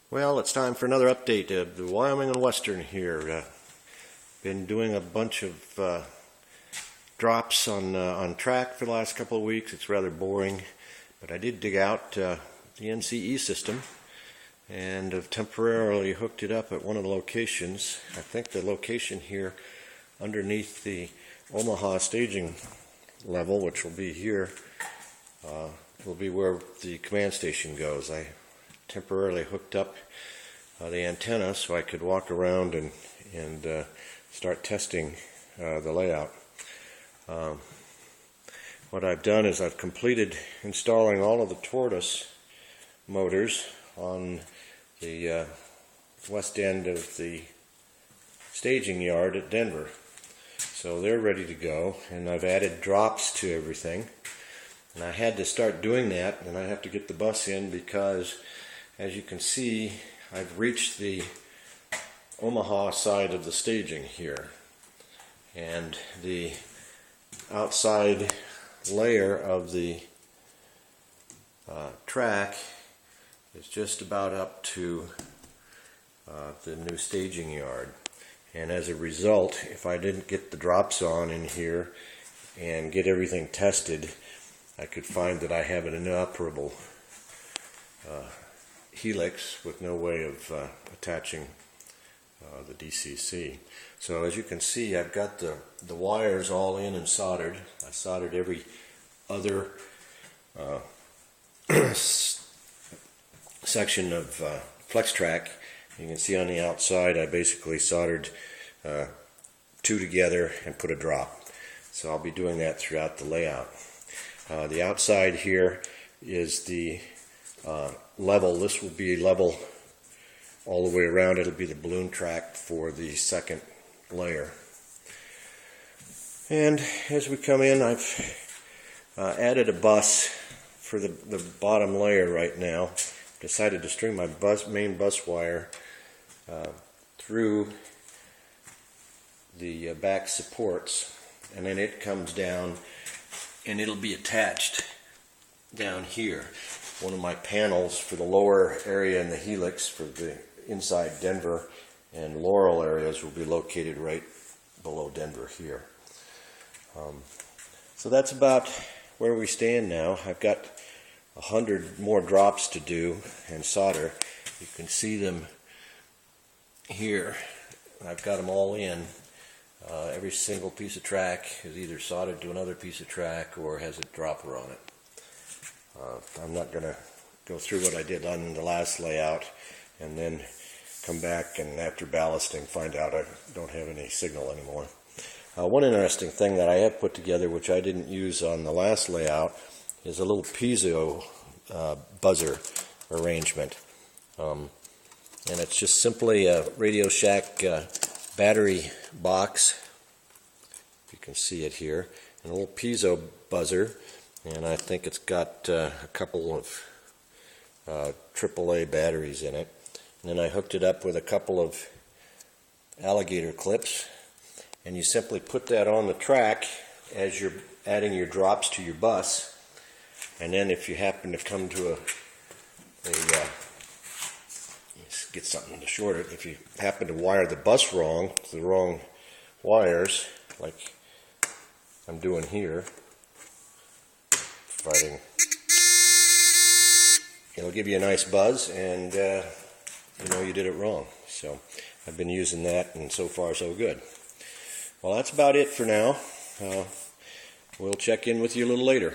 Well, it's time for another update of the Wyoming and Western here. Been doing a bunch of drops on track for the last couple of weeks. It's rather boring, but I did dig out the NCE system and have temporarily hooked it up at one of the locations. I think the location here underneath the Omaha staging level, which will be here, will be where the command station goes. I temporarily hooked up the antenna so I could walk around and start testing the layout. What I've done is I've completed installing all of the tortoise motors on the west end of the staging yard at Denver. So they're ready to go, and I've added drops to everything. And I had to start doing that, and I have to get the bus in because, as you can see, I've reached the Omaha side of the staging here, and the outside layer of the track is just about up to the new staging yard. And as a result, if I didn't get the drops on in here and get everything tested, I could find that I have an inoperable helix with no way of attaching the DCC. So as you can see, I've got the wires all in and soldered. I soldered every other section of flex track. You can see on the outside I basically soldered two together and put a drop. So I'll be doing that throughout the layout. The outside here is the level. This will be level all the way around. It'll be the balloon track for the second layer. And as we come in, I've added a bus for the bottom layer right now. Decided to string my main bus wire through the back supports, and then it comes down and it'll be attached down here. One of my panels for the lower area in the helix for the inside Denver and Laurel areas will be located right below Denver here. So that's about where we stand now. I've got 100 more drops to do and solder. You can see them here. I've got them all in. Every single piece of track is either soldered to another piece of track or has a dropper on it. I'm not going to go through what I did on the last layout and then come back and after ballasting find out I don't have any signal anymore. One interesting thing that I have put together, which I didn't use on the last layout, is a little piezo buzzer arrangement. And it's just simply a Radio Shack battery box. You can see it here. And a little piezo buzzer. And I think it's got a couple of AAA batteries in it. And then I hooked it up with a couple of alligator clips. And you simply put that on the track as you're adding your drops to your bus. And then if you happen to come to get something to short it, if you happen to wire the bus wrong, the wrong wires, like I'm doing here, it'll give you a nice buzz, and you know you did it wrong. So I've been using that, and so far so good. Well, that's about it for now. We'll check in with you a little later.